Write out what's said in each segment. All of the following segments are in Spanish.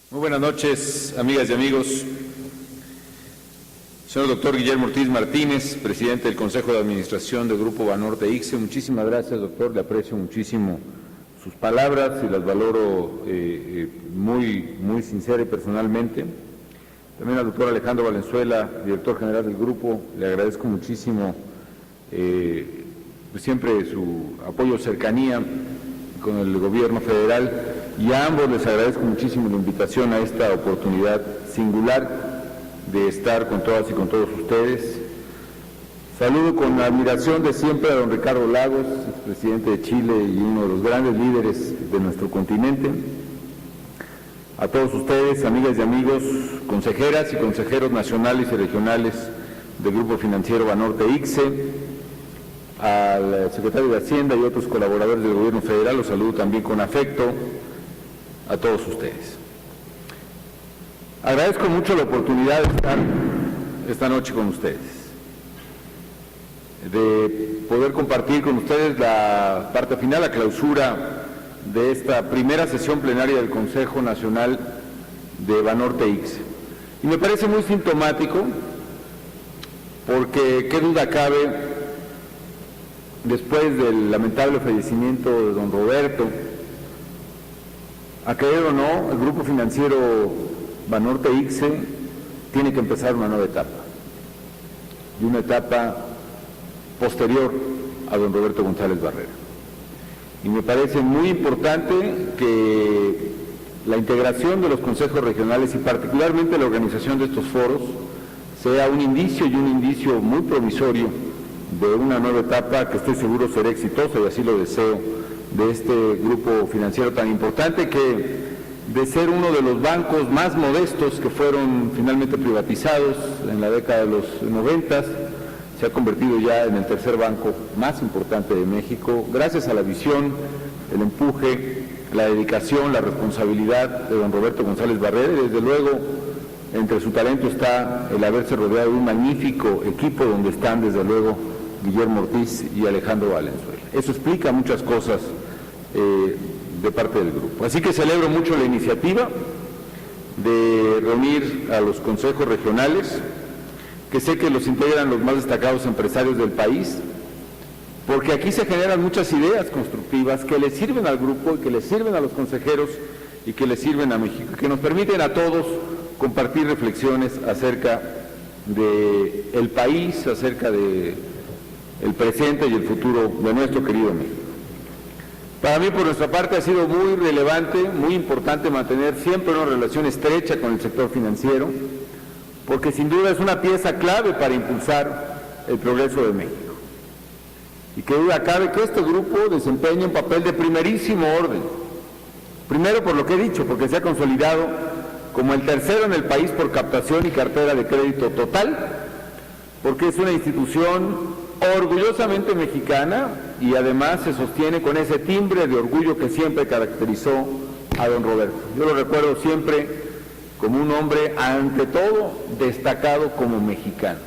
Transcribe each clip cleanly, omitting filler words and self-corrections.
Muy buenas noches, amigas y amigos. Señor doctor Guillermo Ortiz Martínez, presidente del Consejo de Administración del Grupo Banorte ICSE, muchísimas gracias, doctor, le aprecio muchísimo sus palabras y las valoro muy sincera y personalmente. También al doctor Alejandro Valenzuela, director general del grupo, le agradezco muchísimo siempre su apoyo, cercanía con el gobierno federal, y a ambos les agradezco muchísimo la invitación a esta oportunidad singular de estar con todas y con todos ustedes. Saludo con admiración de siempre a don Ricardo Lagos, expresidente de Chile y uno de los grandes líderes de nuestro continente. A todos ustedes, amigas y amigos, consejeras y consejeros nacionales y regionales del Grupo Financiero Banorte ICSE, al secretario de Hacienda y otros colaboradores del gobierno federal, los saludo también con afecto a todos ustedes. Agradezco mucho la oportunidad de estar esta noche con ustedes, de poder compartir con ustedes la parte final, la clausura de esta primera sesión plenaria del Consejo Nacional de Banorte ICSE. Y me parece muy sintomático porque qué duda cabe, después del lamentable fallecimiento de don Roberto, a creer o no, el Grupo Financiero Banorte ICSE tiene que empezar una nueva etapa, y una etapa posterior a don Roberto González Barrera. Y me parece muy importante que la integración de los consejos regionales y particularmente la organización de estos foros sea un indicio, y un indicio muy provisorio, de una nueva etapa que estoy seguro será exitosa, y así lo deseo, de este grupo financiero tan importante, que de ser uno de los bancos más modestos que fueron finalmente privatizados en la década de los 90, se ha convertido ya en el tercer banco más importante de México, gracias a la visión, el empuje, la dedicación, la responsabilidad de don Roberto González Barrera, y desde luego entre su talento está el haberse rodeado de un magnífico equipo donde están desde luego Guillermo Ortiz y Alejandro Valenzuela. Eso explica muchas cosas de parte del grupo. Así que celebro mucho la iniciativa de reunir a los consejos regionales, que sé que los integran los más destacados empresarios del país, porque aquí se generan muchas ideas constructivas que le sirven al grupo y que le sirven a los consejeros y que le sirven a México, que nos permiten a todos compartir reflexiones acerca del país, acerca del presente y el futuro de nuestro querido México. Para mí, por nuestra parte, ha sido muy relevante, muy importante mantener siempre una relación estrecha con el sector financiero, porque sin duda es una pieza clave para impulsar el progreso de México. Y que duda cabe que este grupo desempeña un papel de primerísimo orden. Primero, por lo que he dicho, porque se ha consolidado como el tercero en el país por captación y cartera de crédito total, porque es una institución orgullosamente mexicana y además se sostiene con ese timbre de orgullo que siempre caracterizó a don Roberto. Yo lo recuerdo siempre como un hombre, ante todo, destacado como mexicano.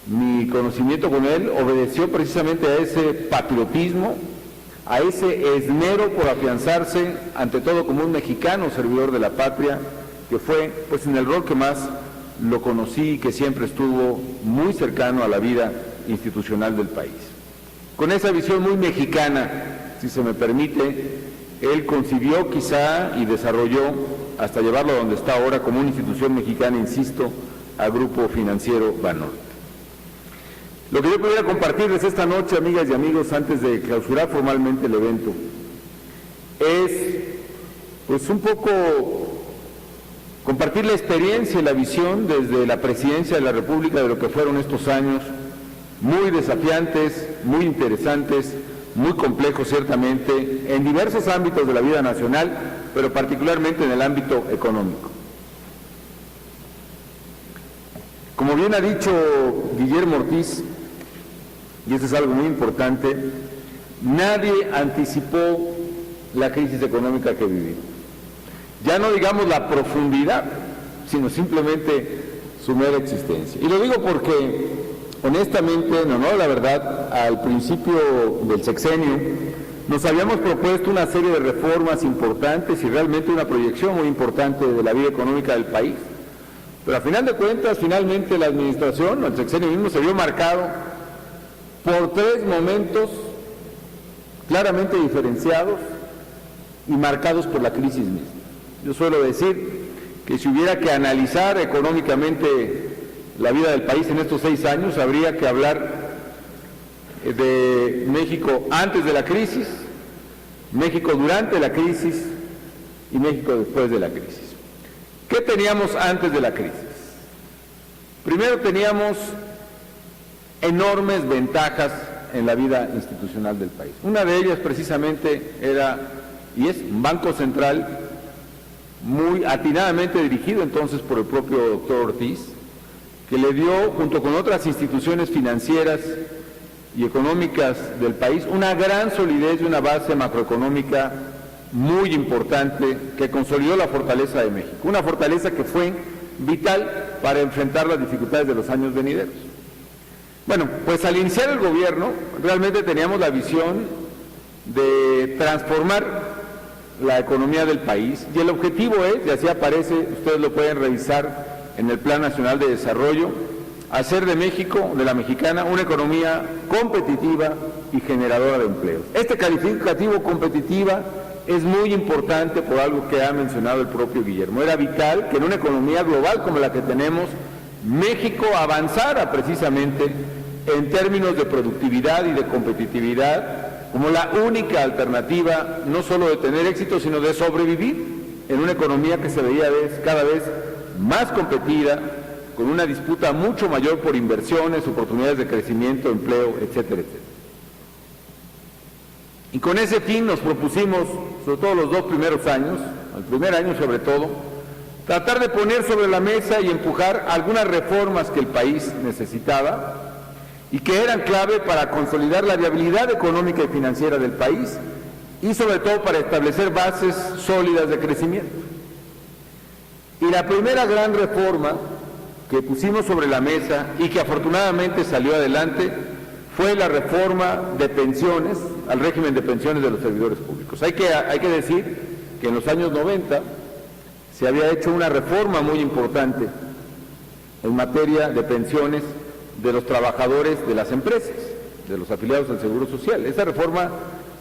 Mi conocimiento con él obedeció precisamente a ese patriotismo, a ese esmero por afianzarse, ante todo, como un mexicano servidor de la patria, que fue, pues, en el rol que más lo conocí y que siempre estuvo muy cercano a la vida institucional del país. Con esa visión muy mexicana, si se me permite, él concibió quizá y desarrolló, hasta llevarlo a donde está ahora como una institución mexicana, insisto, al Grupo Financiero Banorte. Lo que yo pudiera compartirles esta noche, amigas y amigos, antes de clausurar formalmente el evento, es pues un poco compartir la experiencia y la visión desde la presidencia de la República de lo que fueron estos años, muy desafiantes, muy interesantes, muy complejos ciertamente, en diversos ámbitos de la vida nacional, pero particularmente en el ámbito económico. Como bien ha dicho Guillermo Ortiz, y eso es algo muy importante, nadie anticipó la crisis económica que vivimos. Ya no digamos la profundidad, sino simplemente su mera existencia. Y lo digo porque, honestamente, en honor a la verdad, al principio del sexenio, nos habíamos propuesto una serie de reformas importantes y realmente una proyección muy importante de la vida económica del país. Pero a final de cuentas, finalmente la administración, el sexenio mismo, se vio marcado por tres momentos claramente diferenciados y marcados por la crisis misma. Yo suelo decir que si hubiera que analizar económicamente la vida del país en estos 6 años, habría que hablar de México antes de la crisis, México durante la crisis y México después de la crisis. ¿Qué teníamos antes de la crisis? Primero, teníamos enormes ventajas en la vida institucional del país. Una de ellas precisamente era, y es, un Banco Central muy atinadamente dirigido entonces por el propio doctor Ortiz, que le dio, junto con otras instituciones financieras y económicas del país, una gran solidez y una base macroeconómica muy importante que consolidó la fortaleza de México, una fortaleza que fue vital para enfrentar las dificultades de los años venideros. Bueno, pues al iniciar el gobierno realmente teníamos la visión de transformar la economía del país y el objetivo es, y así aparece, ustedes lo pueden revisar en el Plan Nacional de Desarrollo, hacer de México, de la mexicana, una economía competitiva y generadora de empleos. Este calificativo competitiva es muy importante por algo que ha mencionado el propio Guillermo. Era vital que en una economía global como la que tenemos, México avanzara precisamente en términos de productividad y de competitividad como la única alternativa, no solo de tener éxito, sino de sobrevivir en una economía que se veía cada vez más competida, con una disputa mucho mayor por inversiones, oportunidades de crecimiento, empleo, etcétera, etcétera. Y con ese fin nos propusimos, sobre todo los 2 primeros años, el primer año sobre todo, tratar de poner sobre la mesa y empujar algunas reformas que el país necesitaba y que eran clave para consolidar la viabilidad económica y financiera del país y sobre todo para establecer bases sólidas de crecimiento. Y la primera gran reforma que pusimos sobre la mesa y que afortunadamente salió adelante fue la reforma de pensiones, al régimen de pensiones de los servidores públicos. Hay que decir que en los años 90 se había hecho una reforma muy importante en materia de pensiones de los trabajadores de las empresas, de los afiliados al Seguro Social. Esa reforma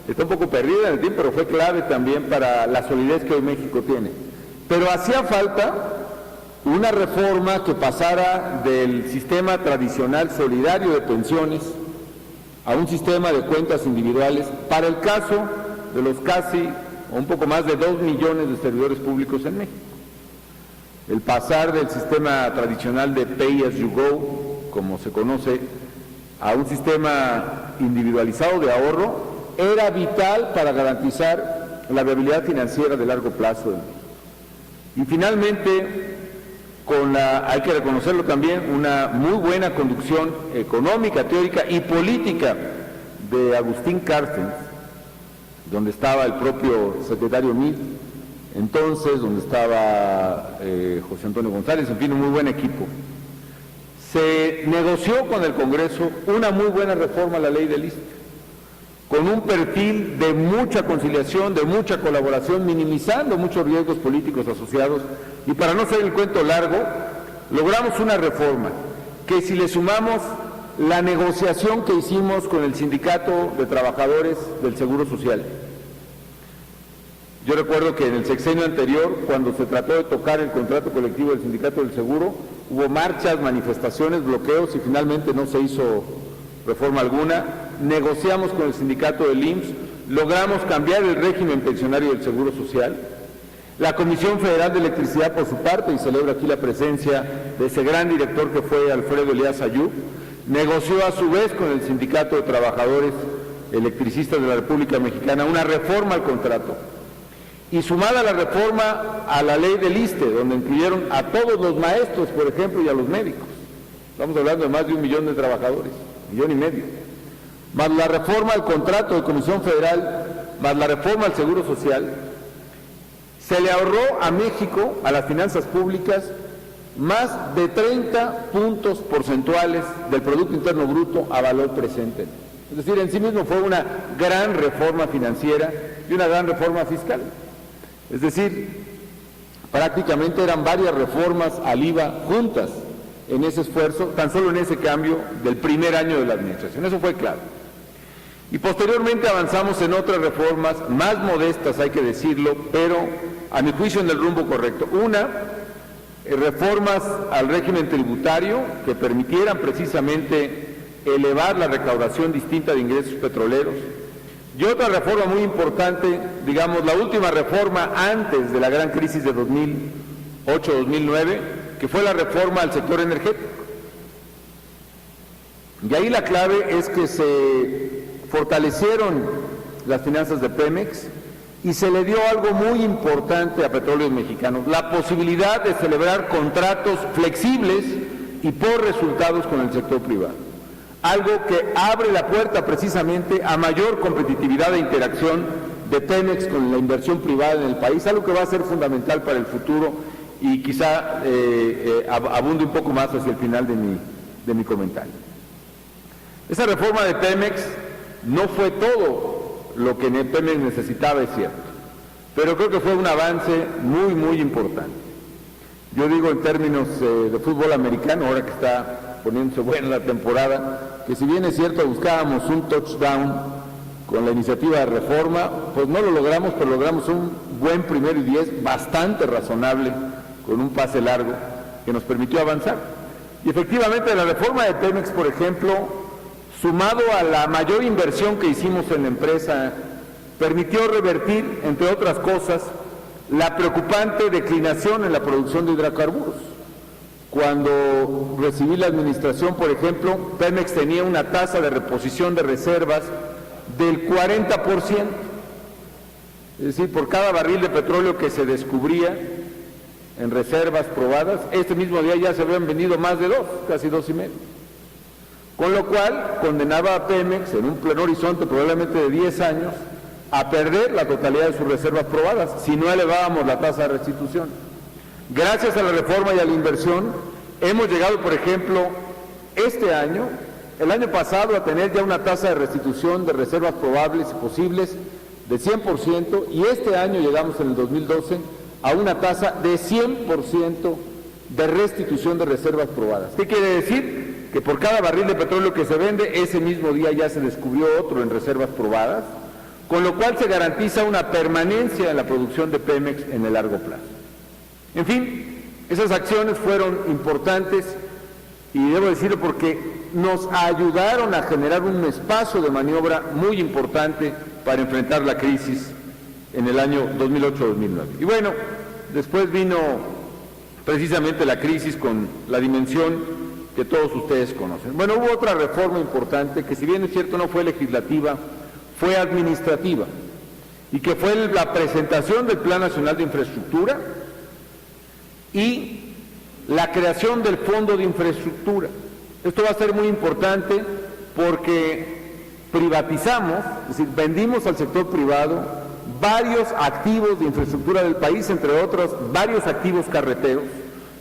está un poco perdida en el tiempo, pero fue clave también para la solidez que hoy México tiene. Pero hacía falta una reforma que pasara del sistema tradicional solidario de pensiones a un sistema de cuentas individuales para el caso de los casi o un poco más de 2 millones de servidores públicos en México. El pasar del sistema tradicional de Pay as you go, como se conoce, a un sistema individualizado de ahorro era vital para garantizar la viabilidad financiera de largo plazo de México. Y finalmente, hay que reconocerlo también, una muy buena conducción económica, teórica y política de Agustín Carstens, donde estaba el propio secretario Meade, entonces, donde estaba José Antonio González, en fin, un muy buen equipo. Se negoció con el Congreso una muy buena reforma a la ley del ISSSTE, con un perfil de mucha conciliación, de mucha colaboración, minimizando muchos riesgos políticos asociados, y para no hacer el cuento largo, logramos una reforma que, si le sumamos la negociación que hicimos con el Sindicato de Trabajadores del Seguro Social. Yo recuerdo que en el sexenio anterior, cuando se trató de tocar el contrato colectivo del Sindicato del Seguro, hubo marchas, manifestaciones, bloqueos y finalmente no se hizo reforma alguna. Negociamos con el sindicato del IMSS, logramos cambiar el régimen pensionario del Seguro Social. La Comisión Federal de Electricidad, por su parte, y celebro aquí la presencia de ese gran director que fue Alfredo Elías Ayub, negoció a su vez con el Sindicato de Trabajadores Electricistas de la República Mexicana una reforma al contrato. Y sumada la reforma a la ley del ISSSTE, donde incluyeron a todos los maestros, por ejemplo, y a los médicos. Estamos hablando de más de 1 millón de trabajadores, 1,5 millones. Más la reforma al contrato de Comisión Federal, más la reforma al Seguro Social, se le ahorró a México, a las finanzas públicas, más de 30 puntos porcentuales del Producto Interno Bruto a valor presente. Es decir, en sí mismo fue una gran reforma financiera y una gran reforma fiscal. Es decir, prácticamente eran varias reformas al IVA juntas en ese esfuerzo, tan solo en ese cambio del primer año de la administración. Eso fue claro. Y posteriormente avanzamos en otras reformas más modestas, hay que decirlo, pero a mi juicio en el rumbo correcto. Una, reformas al régimen tributario que permitieran precisamente elevar la recaudación distinta de ingresos petroleros. Y otra reforma muy importante, digamos, la última reforma antes de la gran crisis de 2008-2009, que fue la reforma al sector energético. Y ahí la clave es que se fortalecieron las finanzas de Pemex y se le dio algo muy importante a Petróleos Mexicanos, la posibilidad de celebrar contratos flexibles y por resultados con el sector privado. Algo que abre la puerta precisamente a mayor competitividad e interacción de Pemex con la inversión privada en el país, algo que va a ser fundamental para el futuro y quizá abunde un poco más hacia el final de mi comentario. Esa reforma de Pemex no fue todo lo que Pemex necesitaba, es cierto, pero creo que fue un avance muy, muy importante. Yo digo en términos de fútbol americano, ahora que está poniéndose buena la temporada, que si bien es cierto buscábamos un touchdown con la iniciativa de reforma, pues no lo logramos, pero logramos un buen 1º y 10, bastante razonable, con un pase largo, que nos permitió avanzar. Y efectivamente la reforma de Pemex, por ejemplo, sumado a la mayor inversión que hicimos en la empresa, permitió revertir, entre otras cosas, la preocupante declinación en la producción de hidrocarburos. Cuando recibí la administración, por ejemplo, Pemex tenía una tasa de reposición de reservas del 40%. Es decir, por cada barril de petróleo que se descubría en reservas probadas, este mismo día ya se habían vendido más de 2, casi 2,5. Con lo cual, condenaba a Pemex en un pleno horizonte probablemente de 10 años a perder la totalidad de sus reservas probadas si no elevábamos la tasa de restitución. Gracias a la reforma y a la inversión, hemos llegado, por ejemplo, este año, el año pasado, a tener ya una tasa de restitución de reservas probables y posibles de 100%, y este año llegamos en el 2012 a una tasa de 100% de restitución de reservas probadas. ¿Qué quiere decir? Que por cada barril de petróleo que se vende, ese mismo día ya se descubrió otro en reservas probadas, con lo cual se garantiza una permanencia en la producción de Pemex en el largo plazo. En fin, esas acciones fueron importantes y debo decirlo porque nos ayudaron a generar un espacio de maniobra muy importante para enfrentar la crisis en el año 2008-2009. Y bueno, después vino precisamente la crisis con la dimensión que todos ustedes conocen. Bueno, hubo otra reforma importante que, si bien es cierto no fue legislativa, fue administrativa, y que fue la presentación del Plan Nacional de Infraestructura y la creación del Fondo de Infraestructura. Esto va a ser muy importante porque privatizamos, es decir, vendimos al sector privado varios activos de infraestructura del país, entre otros varios activos carreteros,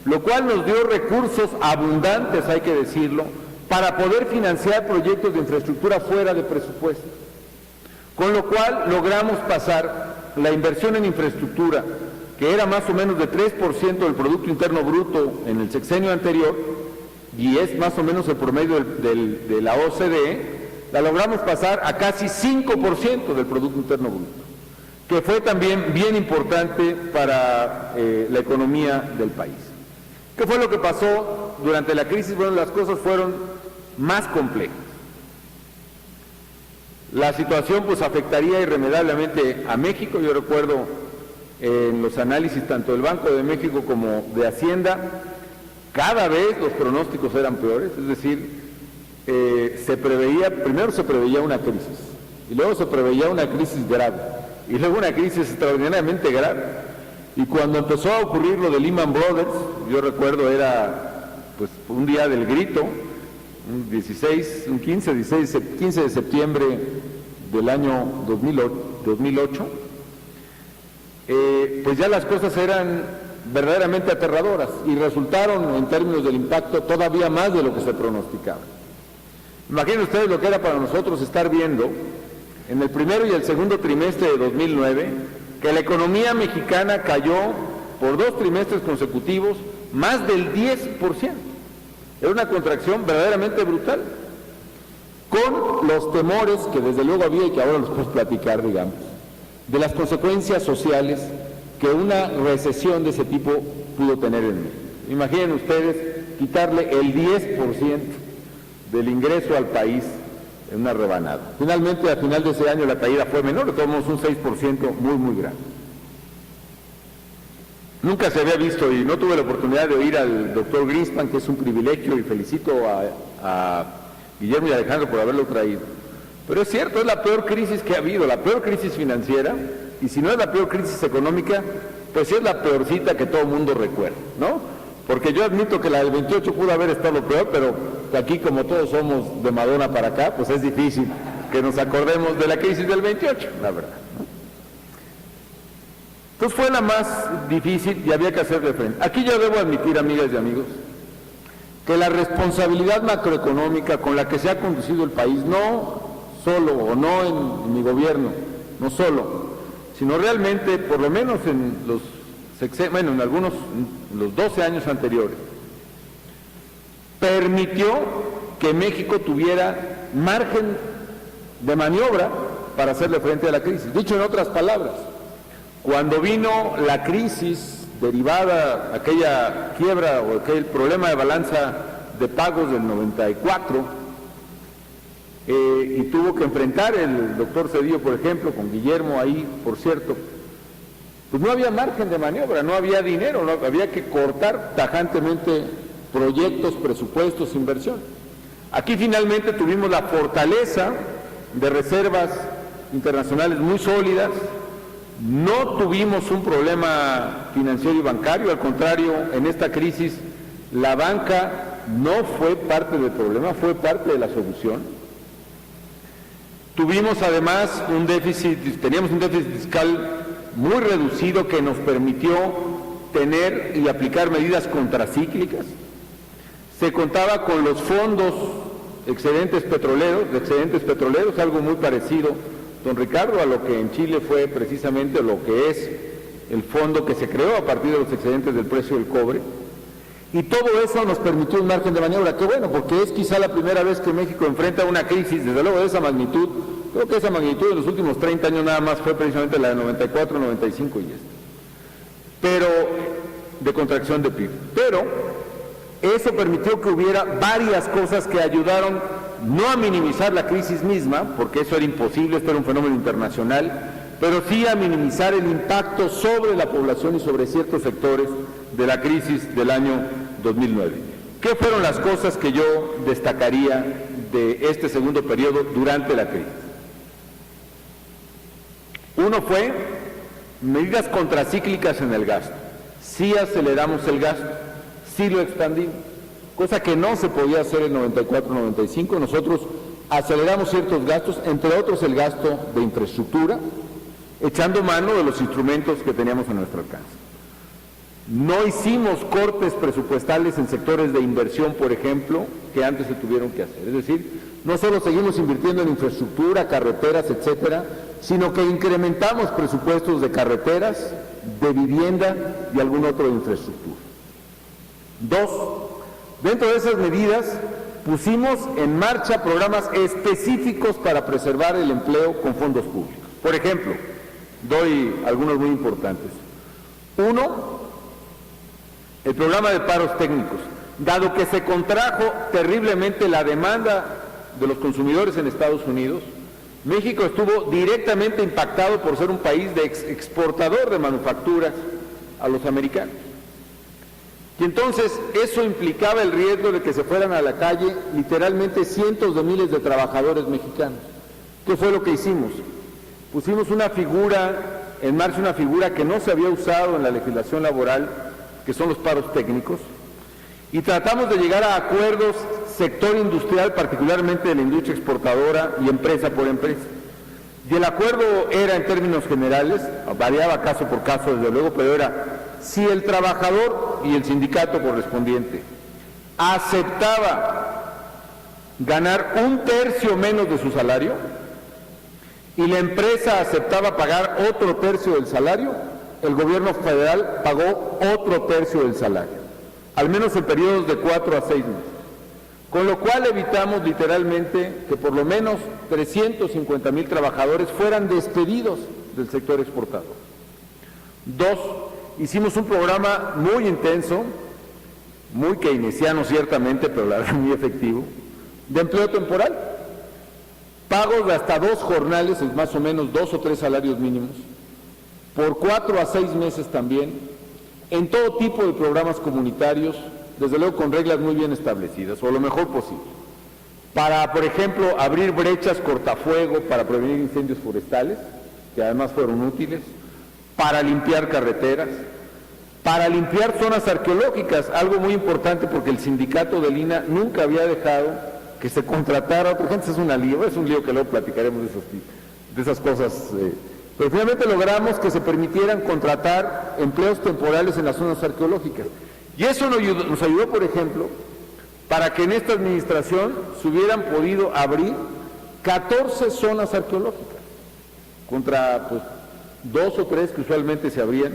lo cual nos dio recursos abundantes, hay que decirlo, para poder financiar proyectos de infraestructura fuera de presupuesto. Con lo cual logramos pasar la inversión en infraestructura, que era más o menos de 3% del Producto Interno Bruto en el sexenio anterior, y es más o menos el promedio de la OCDE, la logramos pasar a casi 5% del Producto Interno Bruto, que fue también bien importante para la economía del país. ¿Qué fue lo que pasó durante la crisis? Bueno, las cosas fueron más complejas. La situación pues afectaría irremediablemente a México. Yo recuerdo en los análisis tanto del Banco de México como de Hacienda, cada vez los pronósticos eran peores, es decir, primero se preveía una crisis, y luego se preveía una crisis grave, y luego una crisis extraordinariamente grave. Y cuando empezó a ocurrir lo de Lehman Brothers, yo recuerdo era pues un día del grito, un 15 de septiembre del año 2008, pues ya las cosas eran verdaderamente aterradoras y resultaron en términos del impacto todavía más de lo que se pronosticaba. Imaginen ustedes lo que era para nosotros estar viendo en el primero y el segundo trimestre de 2009 que la economía mexicana cayó por 2 trimestres consecutivos más del 10%. Era una contracción verdaderamente brutal, con los temores que desde luego había y que ahora los podemos platicar, digamos, de las consecuencias sociales que una recesión de ese tipo pudo tener en México. Imaginen ustedes quitarle el 10% del ingreso al país en una rebanada. Finalmente, al final de ese año la caída fue menor, de todos modos un 6% muy, muy grande. Nunca se había visto, y no tuve la oportunidad de oír al doctor Greenspan, que es un privilegio, y felicito a Guillermo y Alejandro por haberlo traído. Pero es cierto, es la peor crisis que ha habido, la peor crisis financiera, y si no es la peor crisis económica, pues sí es la peorcita que todo el mundo recuerda, ¿no? Porque yo admito que la del 28 pudo haber estado peor, pero aquí como todos somos de Madonna para acá, pues es difícil que nos acordemos de la crisis del 28, la verdad, ¿no? Entonces fue la más difícil y había que hacerle frente. Aquí yo debo admitir, amigas y amigos, que la responsabilidad macroeconómica con la que se ha conducido el país, no solo o no en mi gobierno, no solo, sino realmente, por lo menos en los 12 años anteriores, permitió que México tuviera margen de maniobra para hacerle frente a la crisis. Dicho en otras palabras, cuando vino la crisis derivada, aquella quiebra o aquel problema de balanza de pagos del 94, y tuvo que enfrentar el doctor Cedillo, por ejemplo, con Guillermo ahí, por cierto, pues no había margen de maniobra, no había dinero, no, había que cortar tajantemente proyectos, presupuestos, inversión. Aquí finalmente tuvimos la fortaleza de reservas internacionales muy sólidas, no tuvimos un problema financiero y bancario, al contrario, en esta crisis la banca no fue parte del problema, fue parte de la solución. Tuvimos además teníamos un déficit fiscal muy reducido que nos permitió tener y aplicar medidas contracíclicas. Se contaba con los fondos excedentes petroleros, algo muy parecido, don Ricardo, a lo que en Chile fue precisamente lo que es el fondo que se creó a partir de los excedentes del precio del cobre. Y todo eso nos permitió un margen de maniobra, que bueno, porque es quizá la primera vez que México enfrenta una crisis, desde luego de esa magnitud. Creo que esa magnitud en los últimos 30 años nada más fue precisamente la de 94, 95 y pero de contracción de PIB. Pero eso permitió que hubiera varias cosas que ayudaron no a minimizar la crisis misma, porque eso era imposible, esto era un fenómeno internacional, pero sí a minimizar el impacto sobre la población y sobre ciertos sectores de la crisis del año 2009. ¿Qué fueron las cosas que yo destacaría de este segundo periodo durante la crisis? Uno fue medidas contracíclicas en el gasto. Sí aceleramos el gasto, sí lo expandimos, cosa que no se podía hacer en 94-95. Nosotros aceleramos ciertos gastos, entre otros el gasto de infraestructura, echando mano de los instrumentos que teníamos a nuestro alcance. No hicimos cortes presupuestales en sectores de inversión, por ejemplo, que antes se tuvieron que hacer. Es decir, no solo seguimos invirtiendo en infraestructura, carreteras, etcétera, sino que incrementamos presupuestos de carreteras, de vivienda y algún otro de infraestructura. Dos, dentro de esas medidas pusimos en marcha programas específicos para preservar el empleo con fondos públicos. Por ejemplo, doy algunos muy importantes. Uno, el programa de paros técnicos. Dado que se contrajo terriblemente la demanda de los consumidores en Estados Unidos, México estuvo directamente impactado por ser un país de exportador de manufacturas a los americanos. Y entonces eso implicaba el riesgo de que se fueran a la calle literalmente cientos de miles de trabajadores mexicanos. ¿Qué fue lo que hicimos? Pusimos en marcha una figura que no se había usado en la legislación laboral, que son los paros técnicos, y tratamos de llegar a acuerdos sector industrial, particularmente de la industria exportadora y empresa por empresa. Y el acuerdo era, en términos generales, variaba caso por caso desde luego, pero era si el trabajador y el sindicato correspondiente aceptaba ganar 1/3 menos de su salario y la empresa aceptaba pagar otro tercio del salario, el gobierno federal pagó otro tercio del salario, al menos en periodos de 4 a 6 meses. Con lo cual evitamos literalmente que por lo menos 350,000 trabajadores fueran despedidos del sector exportador. 2, hicimos un programa muy intenso, muy keynesiano ciertamente, pero la verdad muy efectivo, de empleo temporal. Pagos de hasta 2 jornales, más o menos 2 o 3 salarios mínimos, por 4 a 6 meses también, en todo tipo de programas comunitarios, desde luego con reglas muy bien establecidas, o lo mejor posible. Para, por ejemplo, abrir brechas cortafuego para prevenir incendios forestales, que además fueron útiles, para limpiar carreteras, para limpiar zonas arqueológicas, algo muy importante porque el sindicato del INAH nunca había dejado que se contratara a otra gente. Es un lío que luego platicaremos de esas cosas. Pero finalmente logramos que se permitieran contratar empleos temporales en las zonas arqueológicas. Y eso nos ayudó, por ejemplo, para que en esta administración se hubieran podido abrir 14 zonas arqueológicas, contra 2 o 3 que usualmente se abrían,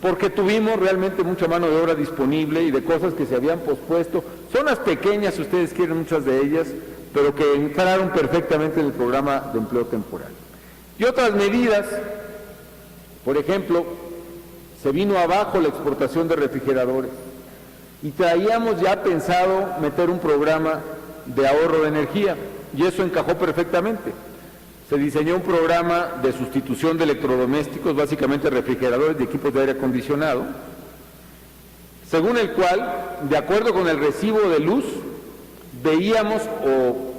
porque tuvimos realmente mucha mano de obra disponible y de cosas que se habían pospuesto, zonas pequeñas si ustedes quieren, muchas de ellas, pero que entraron perfectamente en el programa de empleo temporal. Y otras medidas, por ejemplo, se vino abajo la exportación de refrigeradores y traíamos ya pensado meter un programa de ahorro de energía y eso encajó perfectamente. Se diseñó un programa de sustitución de electrodomésticos, básicamente refrigeradores y equipos de aire acondicionado, según el cual, de acuerdo con el recibo de luz, veíamos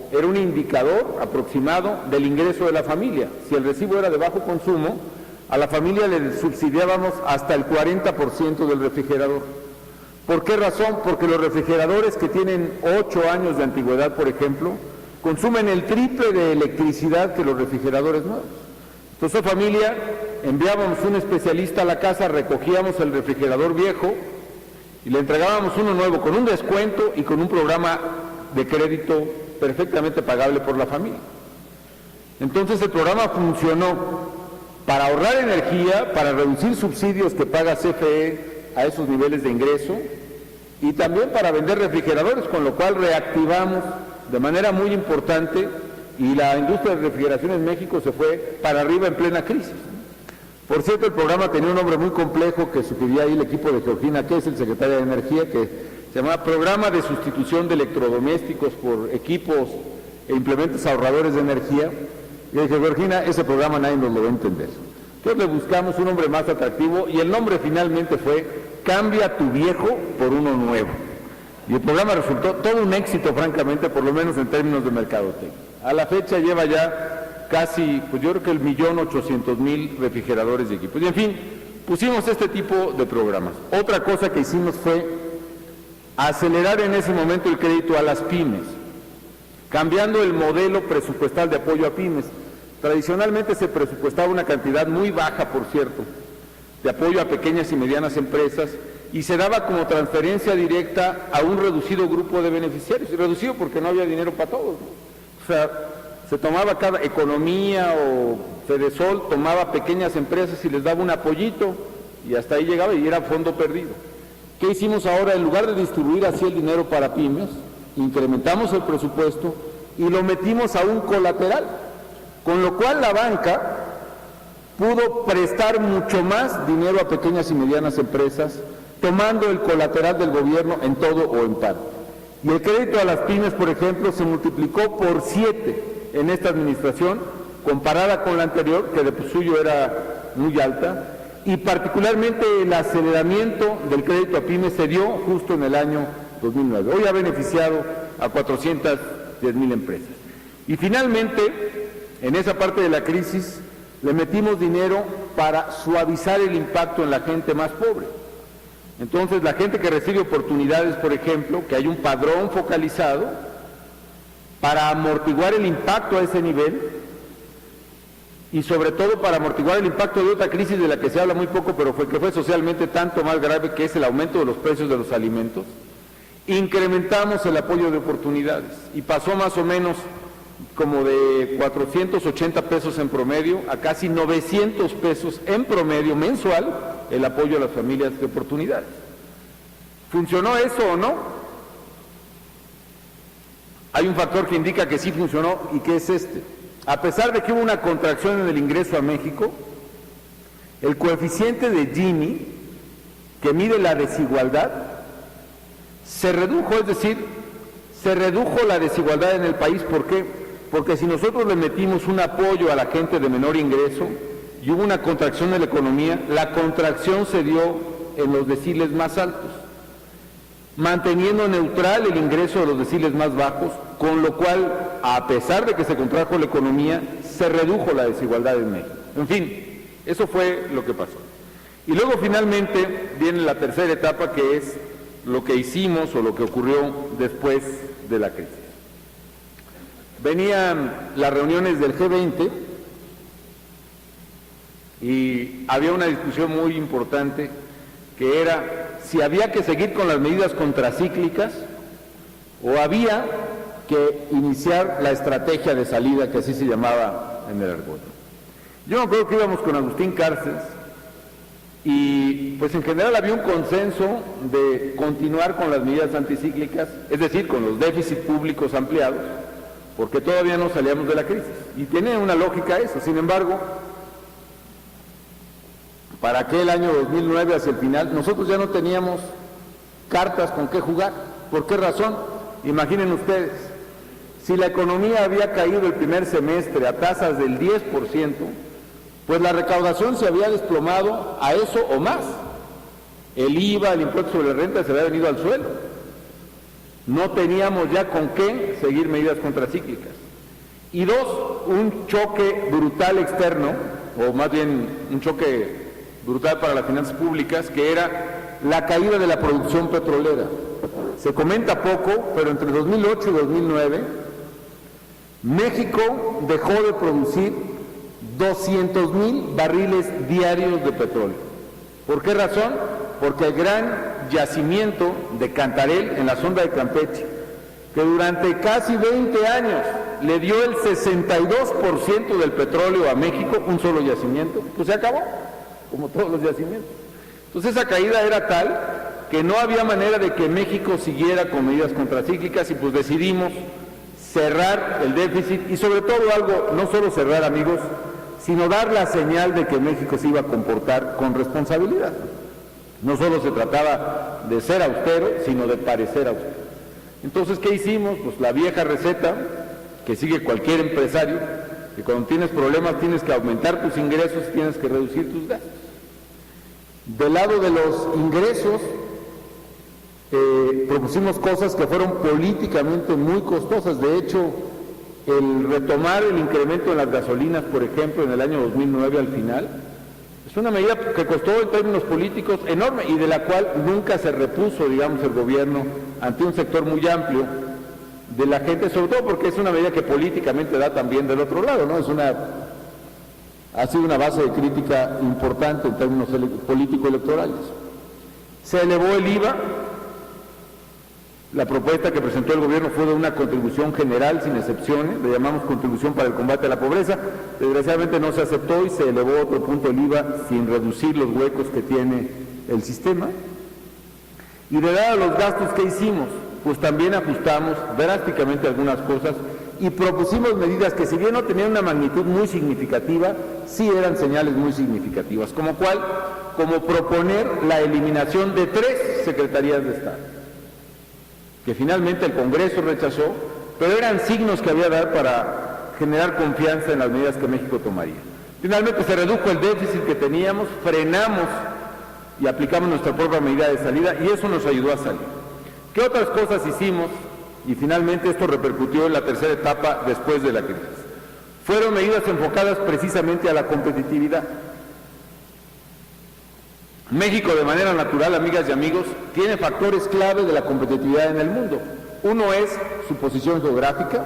era un indicador aproximado del ingreso de la familia. Si el recibo era de bajo consumo, a la familia le subsidiábamos hasta el 40% del refrigerador. ¿Por qué razón? Porque los refrigeradores que tienen 8 años de antigüedad, por ejemplo, consumen el triple de electricidad que los refrigeradores nuevos. Entonces, familia, enviábamos un especialista a la casa, recogíamos el refrigerador viejo y le entregábamos uno nuevo con un descuento y con un programa de crédito perfectamente pagable por la familia. Entonces, el programa funcionó para ahorrar energía, para reducir subsidios que paga CFE a esos niveles de ingreso y también para vender refrigeradores, con lo cual reactivamos de manera muy importante y la industria de refrigeración en México se fue para arriba en plena crisis. Por cierto, el programa tenía un nombre muy complejo que sugería ahí el equipo de Georgina, que es el secretario de Energía, que se llamaba Programa de Sustitución de Electrodomésticos por Equipos e Implementos Ahorradores de Energía. Y dije, Georgina, ese programa nadie nos lo va a entender. Entonces le buscamos un nombre más atractivo y el nombre finalmente fue Cambia tu viejo por uno nuevo. Y el programa resultó todo un éxito, francamente, por lo menos en términos de mercadotecnia. A la fecha lleva ya casi, yo creo que 1.800.000 refrigeradores y equipos. Y en fin, pusimos este tipo de programas. Otra cosa que hicimos fue acelerar en ese momento el crédito a las pymes, cambiando el modelo presupuestal de apoyo a pymes. Tradicionalmente se presupuestaba una cantidad muy baja, por cierto, de apoyo a pequeñas y medianas empresas, y se daba como transferencia directa a un reducido grupo de beneficiarios, y reducido porque no había dinero para todos, ¿no? O sea, se tomaba cada economía o Fedesol tomaba pequeñas empresas y les daba un apoyito, y hasta ahí llegaba y era fondo perdido. ¿Qué hicimos ahora? En lugar de distribuir así el dinero para pymes, incrementamos el presupuesto y lo metimos a un colateral, con lo cual la banca pudo prestar mucho más dinero a pequeñas y medianas empresas, tomando el colateral del gobierno en todo o en parte. Y el crédito a las pymes, por ejemplo, se multiplicó por 7 en esta administración, comparada con la anterior, que de suyo era muy alta, y particularmente el aceleramiento del crédito a pymes se dio justo en el año 2009. Hoy ha beneficiado a 410,000 empresas. Y finalmente, en esa parte de la crisis, le metimos dinero para suavizar el impacto en la gente más pobre. Entonces, la gente que recibe oportunidades, por ejemplo, que hay un padrón focalizado para amortiguar el impacto a ese nivel y sobre todo para amortiguar el impacto de otra crisis de la que se habla muy poco, pero que fue socialmente tanto más grave, que es el aumento de los precios de los alimentos. Incrementamos el apoyo de oportunidades y pasó más o menos como de 480 pesos en promedio a casi 900 pesos en promedio mensual el apoyo a las familias de oportunidades. ¿Funcionó eso o no? Hay un factor que indica que sí funcionó y que es este. A pesar de que hubo una contracción en el ingreso a México, el coeficiente de Gini, que mide la desigualdad, se redujo, es decir, se redujo la desigualdad en el país. ¿Por qué? Porque si nosotros le metimos un apoyo a la gente de menor ingreso y hubo una contracción de la economía, la contracción se dio en los deciles más altos, manteniendo neutral el ingreso de los deciles más bajos, con lo cual, a pesar de que se contrajo la economía, se redujo la desigualdad en México. En fin, eso fue lo que pasó. Y luego finalmente viene la tercera etapa, que es lo que hicimos o lo que ocurrió después de la crisis. Venían las reuniones del G20 y había una discusión muy importante que era si había que seguir con las medidas contracíclicas o había que iniciar la estrategia de salida, que así se llamaba en el argot. Yo me acuerdo que íbamos con Agustín Cárcels y pues en general había un consenso de continuar con las medidas anticíclicas, es decir, con los déficits públicos ampliados, porque todavía no salíamos de la crisis. Y tiene una lógica eso. Sin embargo, para aquel año 2009, hacia el final, nosotros ya no teníamos cartas con qué jugar. ¿Por qué razón? Imaginen ustedes, si la economía había caído el primer semestre a tasas del 10%, pues la recaudación se había desplomado a eso o más. El IVA, el impuesto sobre la renta se había venido al suelo. No teníamos ya con qué seguir medidas contracíclicas. Y dos, un choque brutal externo, o más bien un choque brutal para las finanzas públicas, que era la caída de la producción petrolera. Se comenta poco, pero entre 2008 y 2009, México dejó de producir 200,000 barriles diarios de petróleo. ¿Por qué razón? Porque el gran yacimiento de Cantarell en la sonda de Campeche, que durante casi 20 años le dio el 62% del petróleo a México, un solo yacimiento, pues se acabó, como todos los yacimientos. Entonces esa caída era tal que no había manera de que México siguiera con medidas contracíclicas y pues decidimos cerrar el déficit y sobre todo algo, no solo cerrar, amigos, sino dar la señal de que México se iba a comportar con responsabilidad. No solo se trataba de ser austero, sino de parecer austero. Entonces, ¿qué hicimos? Pues la vieja receta que sigue cualquier empresario, que cuando tienes problemas tienes que aumentar tus ingresos y tienes que reducir tus gastos. Del lado de los ingresos, propusimos cosas que fueron políticamente muy costosas. De hecho, el retomar el incremento en las gasolinas, por ejemplo, en el año 2009 al final, es una medida que costó en términos políticos enorme y de la cual nunca se repuso, digamos, el gobierno ante un sector muy amplio de la gente, sobre todo porque es una medida que políticamente da también del otro lado, ¿no? Ha sido una base de crítica importante en términos político-electorales. Se elevó el IVA. La propuesta que presentó el gobierno fue de una contribución general sin excepciones, le llamamos contribución para el combate a la pobreza. Desgraciadamente no se aceptó y se elevó otro punto el IVA sin reducir los huecos que tiene el sistema. Y de dado los gastos que hicimos, pues también ajustamos drásticamente algunas cosas y propusimos medidas que, si bien no tenían una magnitud muy significativa, sí eran señales muy significativas, como proponer la eliminación de 3 secretarías de Estado, que finalmente el Congreso rechazó, pero eran signos que había que dar para generar confianza en las medidas que México tomaría. Finalmente se redujo el déficit que teníamos, frenamos y aplicamos nuestra propia medida de salida y eso nos ayudó a salir. ¿Qué otras cosas hicimos? Y finalmente esto repercutió en la tercera etapa después de la crisis. Fueron medidas enfocadas precisamente a la competitividad. México, de manera natural, amigas y amigos, tiene factores clave de la competitividad en el mundo. Uno es su posición geográfica.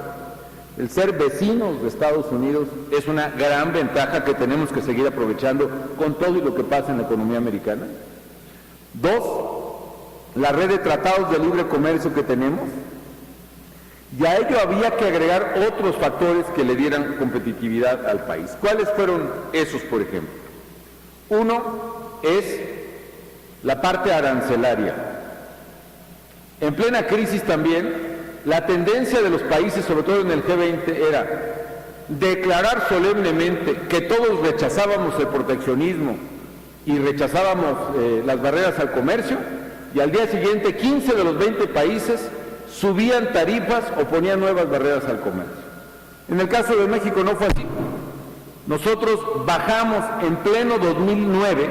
El ser vecinos de Estados Unidos es una gran ventaja que tenemos que seguir aprovechando con todo y lo que pasa en la economía americana. 2, la red de tratados de libre comercio que tenemos, y a ello había que agregar otros factores que le dieran competitividad al país. ¿Cuáles fueron esos, por ejemplo? Uno es la parte arancelaria. En plena crisis también, la tendencia de los países, sobre todo en el G20, era declarar solemnemente que todos rechazábamos el proteccionismo y rechazábamos las barreras al comercio, y al día siguiente 15 de los 20 países subían tarifas o ponían nuevas barreras al comercio. En el caso de México no fue así. Nosotros bajamos en pleno 2009,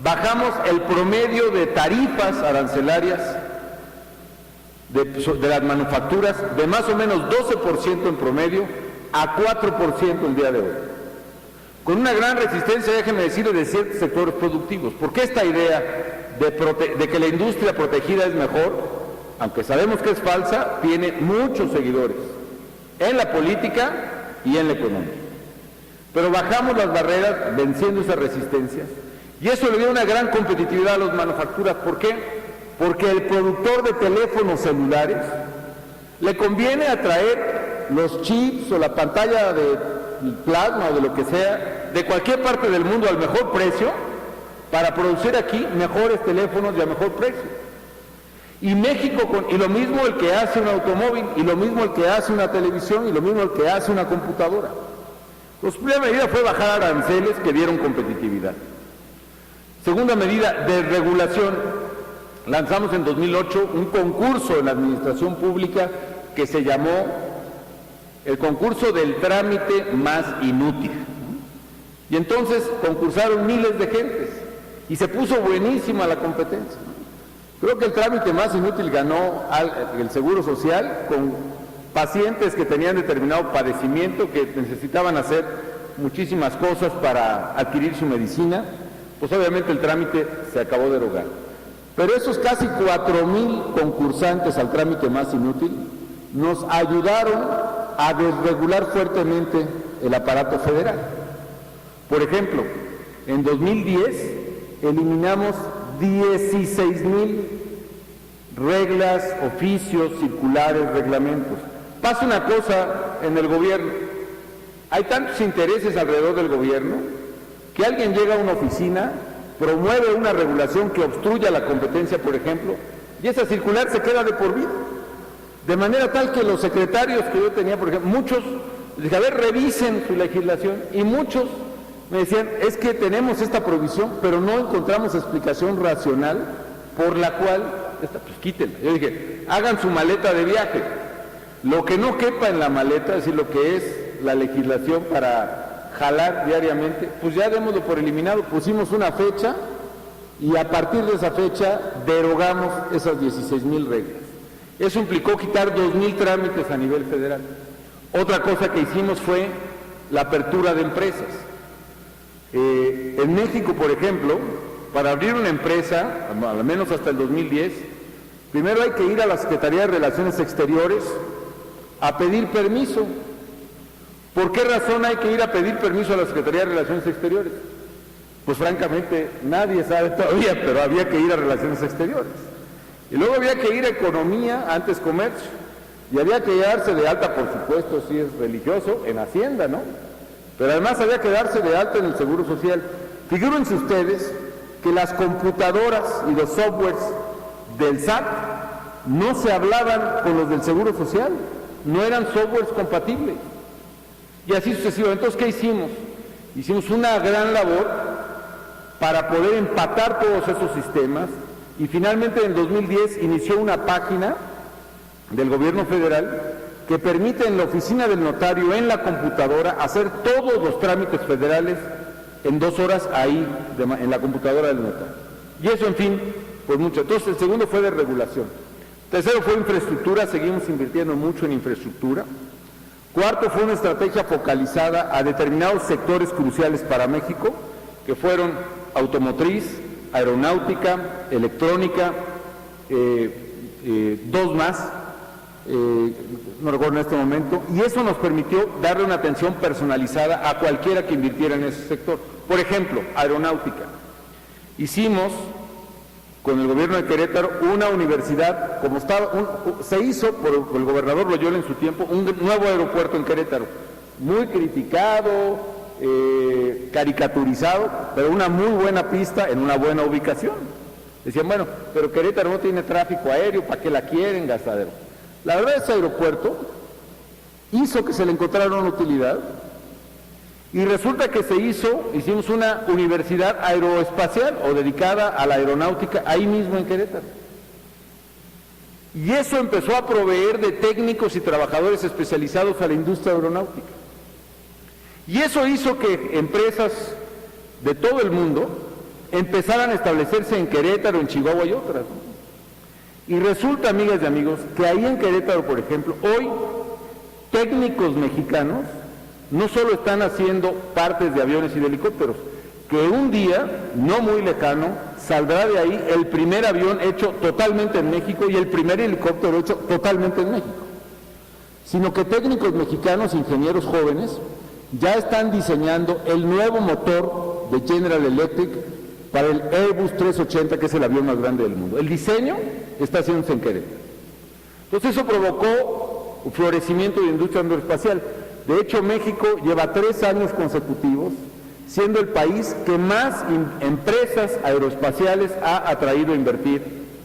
bajamos el promedio de tarifas arancelarias de las manufacturas de más o menos 12% en promedio a 4% el día de hoy. Con una gran resistencia, déjenme decirles, de ciertos sectores productivos. Porque esta idea de que la industria protegida es mejor, aunque sabemos que es falsa, tiene muchos seguidores en la política y en la economía. Pero bajamos las barreras venciendo esas resistencias, y eso le dio una gran competitividad a las manufacturas. ¿Por qué? Porque el productor de teléfonos celulares le conviene atraer los chips o la pantalla de plasma o de lo que sea de cualquier parte del mundo al mejor precio para producir aquí mejores teléfonos y a mejor precio. Y México, y lo mismo el que hace un automóvil, y lo mismo el que hace una televisión, y lo mismo el que hace una computadora. La primera medida fue bajar aranceles que dieron competitividad. Segunda medida, de regulación. Lanzamos en 2008 un concurso en la administración pública que se llamó el concurso del trámite más inútil. Y entonces concursaron miles de gentes y se puso buenísima la competencia. Creo que el trámite más inútil ganó el Seguro Social, con pacientes que tenían determinado padecimiento, que necesitaban hacer muchísimas cosas para adquirir su medicina. Pues obviamente el trámite se acabó derogando. Pero esos casi 4,000 concursantes al trámite más inútil nos ayudaron a desregular fuertemente el aparato federal. Por ejemplo, en 2010 eliminamos 16,000 reglas, oficios, circulares, reglamentos. Pasa una cosa en el gobierno, hay tantos intereses alrededor del gobierno que alguien llega a una oficina, promueve una regulación que obstruya la competencia, por ejemplo, y esa circular se queda de por vida. De manera tal que los secretarios que yo tenía, por ejemplo, muchos, les dije, a ver, revisen su legislación, y muchos me decían, es que tenemos esta provisión, pero no encontramos explicación racional por la cual, pues quítenla. Yo dije, hagan su maleta de viaje. Lo que no quepa en la maleta, es decir, lo que es la legislación para jalar diariamente, pues ya démoslo por eliminado. Pusimos una fecha y a partir de esa fecha derogamos esas 16,000 reglas. Eso implicó quitar 2,000 trámites a nivel federal. Otra cosa que hicimos fue la apertura de empresas. En México, por ejemplo, para abrir una empresa, al menos hasta el 2010, primero hay que ir a la Secretaría de Relaciones Exteriores a pedir permiso. ¿Por qué razón hay que ir a pedir permiso a la Secretaría de Relaciones Exteriores? Pues francamente nadie sabe todavía, pero había que ir a Relaciones Exteriores. Y luego había que ir a Economía, antes Comercio, y había que darse de alta, por supuesto, si es religioso, en Hacienda, ¿no? Pero además había que darse de alta en el Seguro Social. Figúrense ustedes que las computadoras y los softwares del SAT no se hablaban con los del Seguro Social, no eran softwares compatibles. Y así sucesivamente. Entonces, ¿qué hicimos? Hicimos una gran labor para poder empatar todos esos sistemas, y finalmente en 2010 inició una página del gobierno federal que permite en la oficina del notario, en la computadora, hacer todos los trámites federales en 2 horas ahí, en la computadora del notario. Y eso, en fin, pues mucho. Entonces, el segundo fue de regulación. Tercero fue infraestructura, seguimos invirtiendo mucho en infraestructura. Cuarto fue una estrategia focalizada a determinados sectores cruciales para México, que fueron automotriz, aeronáutica, electrónica, 2 más, no recuerdo en este momento, y eso nos permitió darle una atención personalizada a cualquiera que invirtiera en ese sector. Por ejemplo, aeronáutica. Hicimos con el gobierno de Querétaro una universidad, como estaba, se hizo por el gobernador Loyola en su tiempo, un nuevo aeropuerto en Querétaro, muy criticado, caricaturizado, pero una muy buena pista en una buena ubicación. Decían, bueno, pero Querétaro no tiene tráfico aéreo, ¿para qué la quieren, gastadero? La verdad, ese aeropuerto hizo que se le encontrara una utilidad, y resulta que hicimos una universidad aeroespacial o dedicada a la aeronáutica ahí mismo en Querétaro. Y eso empezó a proveer de técnicos y trabajadores especializados a la industria aeronáutica. Y eso hizo que empresas de todo el mundo empezaran a establecerse en Querétaro, en Chihuahua y otras, ¿no? Y resulta, amigas y amigos, que ahí en Querétaro, por ejemplo, hoy técnicos mexicanos no solo están haciendo partes de aviones y de helicópteros, que un día, no muy lejano, saldrá de ahí el primer avión hecho totalmente en México y el primer helicóptero hecho totalmente en México. Sino que técnicos mexicanos, ingenieros jóvenes, ya están diseñando el nuevo motor de General Electric para el Airbus 380, que es el avión más grande del mundo. El diseño está haciéndose en Querétaro. Entonces eso provocó un florecimiento de industria aeroespacial. De hecho, México lleva 3 años consecutivos siendo el país que más empresas aeroespaciales ha atraído a invertir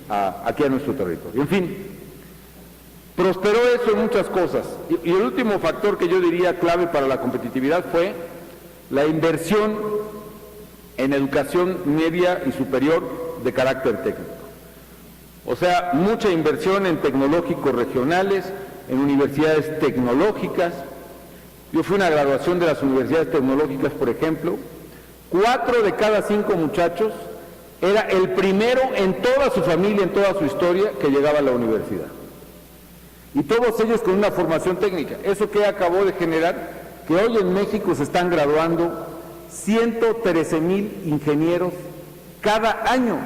aquí a nuestro territorio. En fin, prosperó eso en muchas cosas. Y el último factor que yo diría clave para la competitividad fue la inversión en educación media y superior de carácter técnico. O sea, mucha inversión en tecnológicos regionales, en universidades tecnológicas. Yo fui a una graduación de las universidades tecnológicas, por ejemplo, 4 de cada 5 muchachos era el primero en toda su familia, en toda su historia, que llegaba a la universidad. Y todos ellos con una formación técnica. ¿Eso qué acabó de generar? Que hoy en México se están graduando 113,000 ingenieros cada año.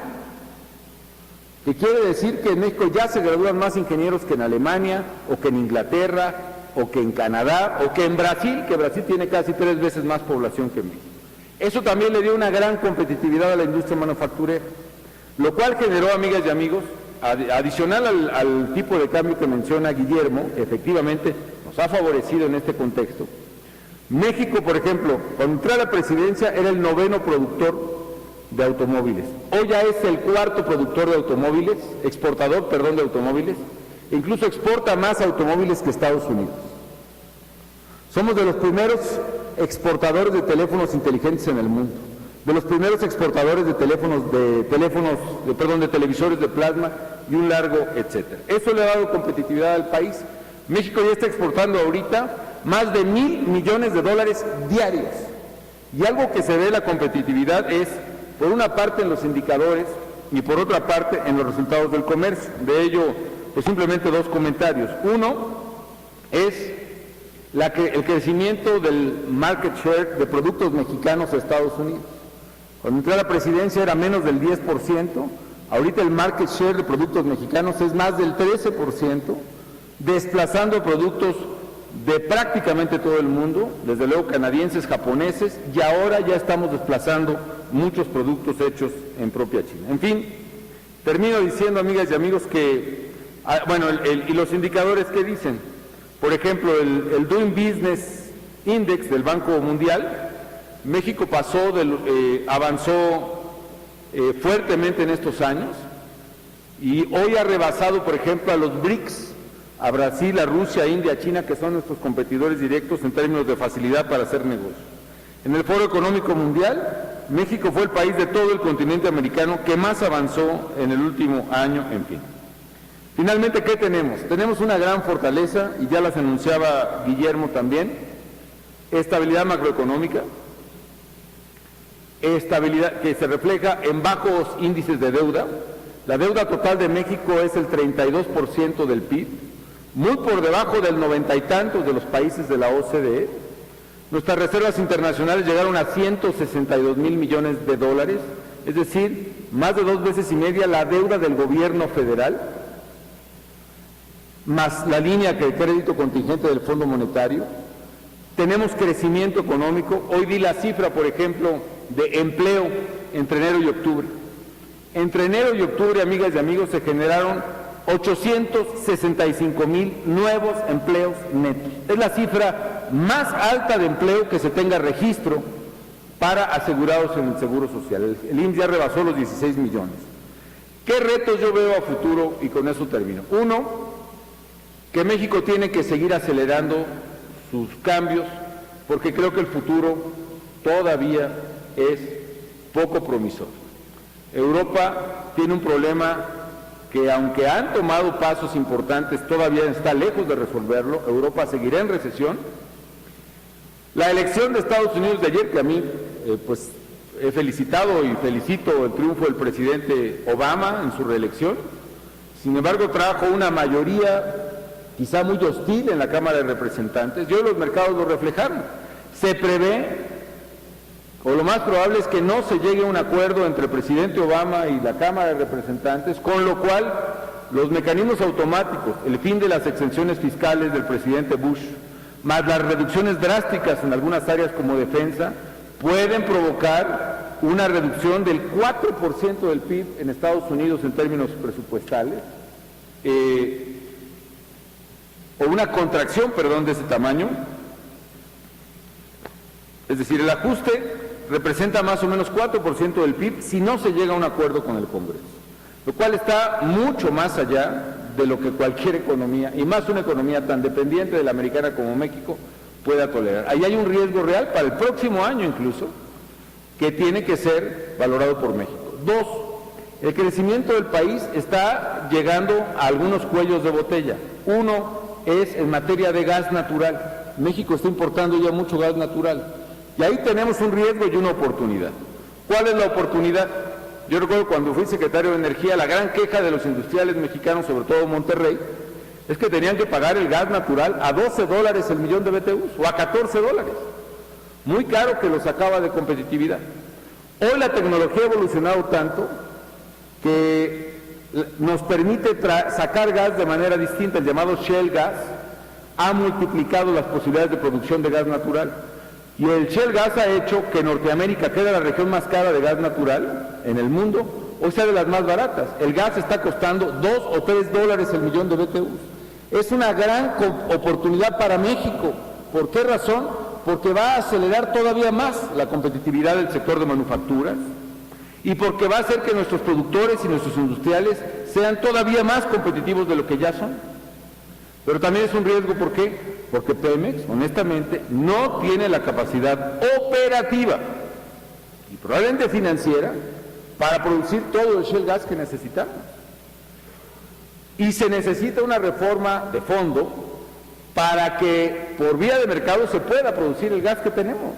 Que quiere decir que en México ya se gradúan más ingenieros que en Alemania, o que en Inglaterra, o que en Canadá, o que en Brasil, que Brasil tiene casi 3 veces más población que México. Eso también le dio una gran competitividad a la industria manufacturera, lo cual generó, amigas y amigos, adicional al tipo de cambio que menciona Guillermo, que efectivamente nos ha favorecido en este contexto. México, por ejemplo, cuando entró a la presidencia era el 9º productor de automóviles. Hoy ya es el 4º productor de automóviles, exportador, perdón, de automóviles. Incluso exporta más automóviles que Estados Unidos. Somos de los primeros exportadores de teléfonos inteligentes en el mundo, de los primeros exportadores de televisores de plasma y un largo etcétera. Eso le ha dado competitividad al país. México ya está exportando ahorita más de $1,000 millones diarios. Y algo que se ve la competitividad es, por una parte, en los indicadores y por otra parte, en los resultados del comercio. De ello, pues simplemente 2 comentarios. Uno es el crecimiento del market share de productos mexicanos a Estados Unidos. Cuando entré a la presidencia era menos del 10%, ahorita el market share de productos mexicanos es más del 13%, desplazando productos de prácticamente todo el mundo, desde luego canadienses, japoneses, y ahora ya estamos desplazando muchos productos hechos en propia China. En fin, termino diciendo, amigas y amigos, que, y los indicadores que dicen, por ejemplo, el Doing Business Index del Banco Mundial, México avanzó fuertemente en estos años, y hoy ha rebasado, por ejemplo, a los BRICS, a Brasil, a Rusia, a India, a China, que son nuestros competidores directos en términos de facilidad para hacer negocios. En el Foro Económico Mundial, México fue el país de todo el continente americano que más avanzó en el último año, en fin. Finalmente, ¿qué tenemos? Tenemos una gran fortaleza, y ya las anunciaba Guillermo también: estabilidad macroeconómica, estabilidad que se refleja en bajos índices de deuda. La deuda total de México es el 32% del PIB, muy por debajo del 90 y tantos de los países de la OCDE. Nuestras reservas internacionales llegaron a $162,000 millones, es decir, más de 2 veces y media la deuda del gobierno federal, más la línea de crédito contingente del Fondo Monetario. Tenemos crecimiento económico. Hoy di la cifra, por ejemplo, de empleo entre enero y octubre. Entre enero y octubre, amigas y amigos, se generaron 865,000 nuevos empleos netos. Es la cifra más alta de empleo que se tenga registro para asegurados en el Seguro Social. El IMSS ya rebasó los 16 millones. ¿Qué retos yo veo a futuro? Y con eso termino. Uno, que México tiene que seguir acelerando sus cambios, porque creo que el futuro todavía es poco promisor. Europa tiene un problema que, aunque han tomado pasos importantes, todavía está lejos de resolverlo. Europa seguirá en recesión. La elección de Estados Unidos de ayer, que a mí pues he felicitado y felicito el triunfo del presidente Obama en su reelección, sin embargo trajo una mayoría quizá muy hostil en la Cámara de Representantes, y hoy los mercados lo reflejaron. Se prevé, o lo más probable es que no se llegue a un acuerdo entre el presidente Obama y la Cámara de Representantes, con lo cual los mecanismos automáticos, el fin de las exenciones fiscales del presidente Bush, más las reducciones drásticas en algunas áreas como defensa, pueden provocar una reducción del 4% del PIB en Estados Unidos en términos presupuestales, o una contracción, perdón, de ese tamaño. Es decir, el ajuste representa más o menos 4% del PIB si no se llega a un acuerdo con el Congreso, lo cual está mucho más allá de lo que cualquier economía, y más una economía tan dependiente de la americana como México, pueda tolerar. Ahí hay un riesgo real para el próximo año incluso, que tiene que ser valorado por México. Dos, el crecimiento del país está llegando a algunos cuellos de botella. Uno es en materia de gas natural. México está importando ya mucho gas natural. Y ahí tenemos un riesgo y una oportunidad. ¿Cuál es la oportunidad? Yo recuerdo cuando fui secretario de Energía, la gran queja de los industriales mexicanos, sobre todo Monterrey, es que tenían que pagar el gas natural a $12 el millón de BTUs, o a $14. Muy caro, que lo sacaba de competitividad. Hoy la tecnología ha evolucionado tanto que nos permite sacar gas de manera distinta. El llamado shale gas ha multiplicado las posibilidades de producción de gas natural. Y el shale gas ha hecho que Norteamérica, que era la región más cara de gas natural en el mundo, hoy sea de las más baratas. El gas está costando $2 o $3 el millón de BTUs. Es una gran oportunidad para México. ¿Por qué razón? Porque va a acelerar todavía más la competitividad del sector de manufacturas, y porque va a hacer que nuestros productores y nuestros industriales sean todavía más competitivos de lo que ya son. Pero también es un riesgo, ¿por qué? Porque Pemex, honestamente, no tiene la capacidad operativa y probablemente financiera para producir todo el shale gas que necesitamos. Y se necesita una reforma de fondo para que por vía de mercado se pueda producir el gas que tenemos.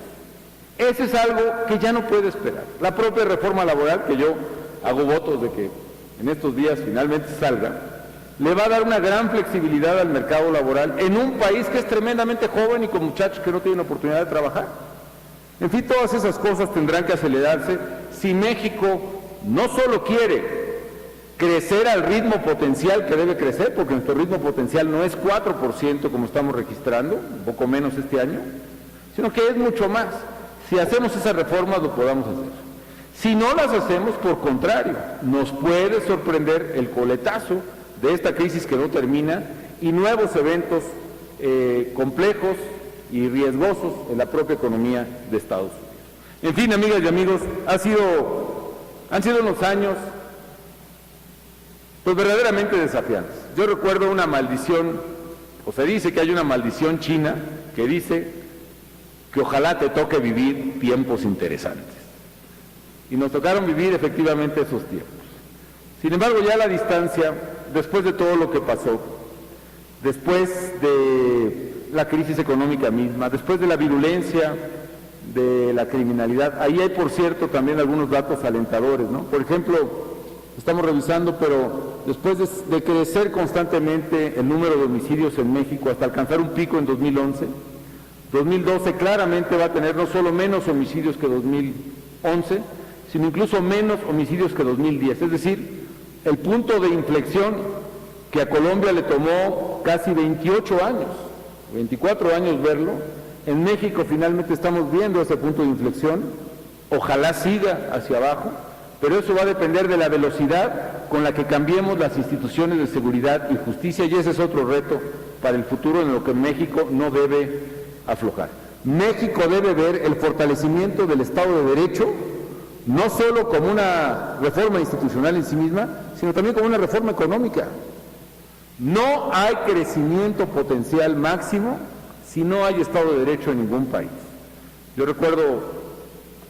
Ese es algo que ya no puede esperar. La propia reforma laboral, que yo hago votos de que en estos días finalmente salga, le va a dar una gran flexibilidad al mercado laboral en un país que es tremendamente joven y con muchachos que no tienen oportunidad de trabajar. En fin, todas esas cosas tendrán que acelerarse si México no solo quiere crecer al ritmo potencial que debe crecer, porque nuestro ritmo potencial no es 4% como estamos registrando, un poco menos este año, sino que es mucho más. Si hacemos esas reformas lo podamos hacer. Si no las hacemos, por contrario, nos puede sorprender el coletazo de esta crisis que no termina y nuevos eventos complejos y riesgosos en la propia economía de Estados Unidos. En fin, amigas y amigos, han sido unos años pues verdaderamente desafiantes. Yo recuerdo una maldición, o se dice que hay una maldición china que dice que ojalá te toque vivir tiempos interesantes. Y nos tocaron vivir efectivamente esos tiempos. Sin embargo, ya a la distancia, después de todo lo que pasó, después de la crisis económica misma, después de la virulencia de la criminalidad, ahí hay, por cierto, también algunos datos alentadores, ¿no? Por ejemplo, estamos revisando, pero después de crecer constantemente el número de homicidios en México hasta alcanzar un pico en 2011, 2012 claramente va a tener no solo menos homicidios que 2011, sino incluso menos homicidios que 2010. Es decir, el punto de inflexión que a Colombia le tomó casi 28 años, 24 años verlo, en México finalmente estamos viendo ese punto de inflexión, ojalá siga hacia abajo, pero eso va a depender de la velocidad con la que cambiemos las instituciones de seguridad y justicia, y ese es otro reto para el futuro en lo que México no debe aflojar. México debe ver el fortalecimiento del Estado de Derecho no solo como una reforma institucional en sí misma, sino también como una reforma económica. No hay crecimiento potencial máximo si no hay Estado de Derecho en ningún país. Yo recuerdo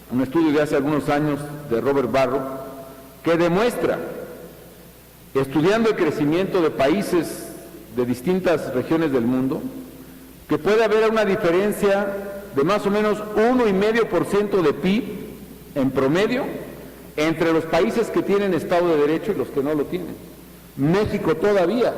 un estudio de hace algunos años de Robert Barro que demuestra, estudiando el crecimiento de países de distintas regiones del mundo, que puede haber una diferencia de más o menos 1,5% de PIB en promedio entre los países que tienen Estado de Derecho y los que no lo tienen. México todavía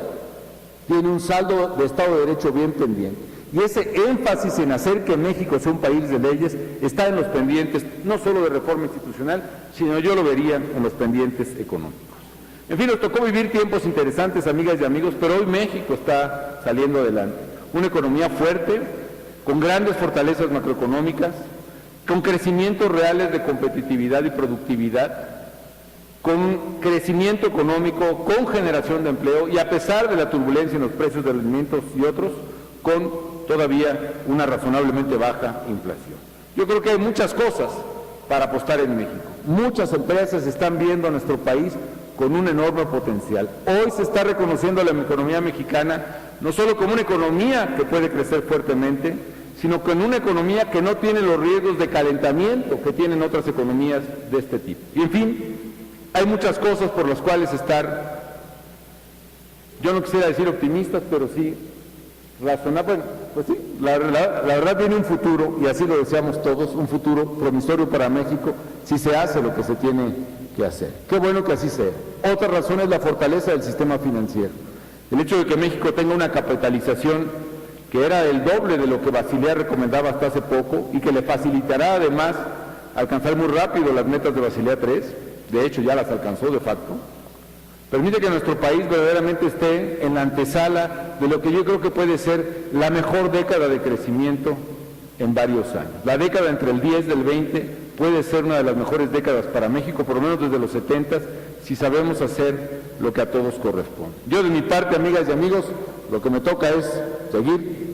tiene un saldo de Estado de Derecho bien pendiente. Y ese énfasis en hacer que México sea un país de leyes está en los pendientes, no solo de reforma institucional, sino yo lo vería en los pendientes económicos. En fin, nos tocó vivir tiempos interesantes, amigas y amigos, pero hoy México está saliendo adelante. Una economía fuerte, con grandes fortalezas macroeconómicas, con crecimientos reales de competitividad y productividad, con crecimiento económico, con generación de empleo y a pesar de la turbulencia en los precios de alimentos y otros, con todavía una razonablemente baja inflación. Yo creo que hay muchas cosas para apostar en México. Muchas empresas están viendo a nuestro país con un enorme potencial. Hoy se está reconociendo a la economía mexicana no solo como una economía que puede crecer fuertemente, sino como una economía que no tiene los riesgos de calentamiento que tienen otras economías de este tipo. Y en fin, hay muchas cosas por las cuales estar, yo no quisiera decir optimistas, pero sí razonables. Pues sí, la verdad tiene un futuro, y así lo deseamos todos, un futuro promisorio para México, si se hace lo que se tiene que hacer. Qué bueno que así sea. Otra razón es la fortaleza del sistema financiero. El hecho de que México tenga una capitalización que era el doble de lo que Basilea recomendaba hasta hace poco y que le facilitará además alcanzar muy rápido las metas de Basilea III, de hecho ya las alcanzó de facto, permite que nuestro país verdaderamente esté en la antesala de lo que yo creo que puede ser la mejor década de crecimiento en varios años. La década entre el 10 y el 20 puede ser una de las mejores décadas para México, por lo menos desde los 70, si sabemos hacer lo que a todos corresponde. Yo de mi parte, amigas y amigos, lo que me toca es seguir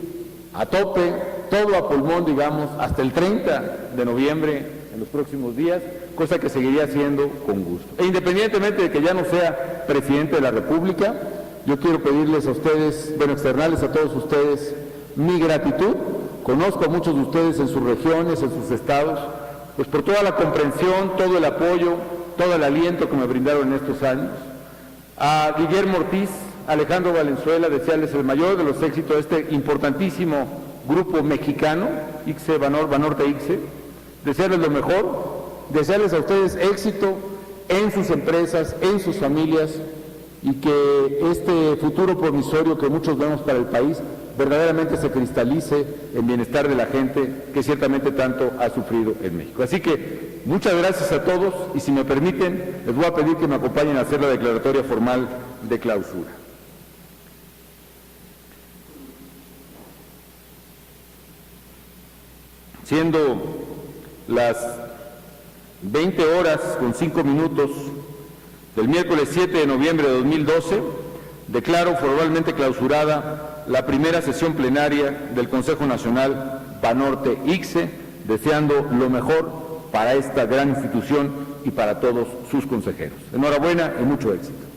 a tope, todo a pulmón, digamos, hasta el 30 de noviembre en los próximos días, cosa que seguiría haciendo con gusto. E independientemente de que ya no sea presidente de la República, yo quiero pedirles a ustedes, externarles a todos ustedes mi gratitud. Conozco a muchos de ustedes en sus regiones, en sus estados, pues por toda la comprensión, todo el apoyo, todo el aliento que me brindaron en estos años. A Guillermo Ortiz, Alejandro Valenzuela, desearles el mayor de los éxitos a este importantísimo grupo mexicano, ICSE, Banorte ICSE, desearles lo mejor, desearles a ustedes éxito en sus empresas, en sus familias, y que este futuro promisorio que muchos vemos para el país verdaderamente se cristalice en bienestar de la gente que ciertamente tanto ha sufrido en México. Así que muchas gracias a todos y si me permiten les voy a pedir que me acompañen a hacer la declaratoria formal de clausura. Siendo las 20:05 del miércoles 7 de noviembre de 2012, declaro formalmente clausurada la primera sesión plenaria del Consejo Nacional Banorte ICSE, deseando lo mejor para esta gran institución y para todos sus consejeros. Enhorabuena y mucho éxito.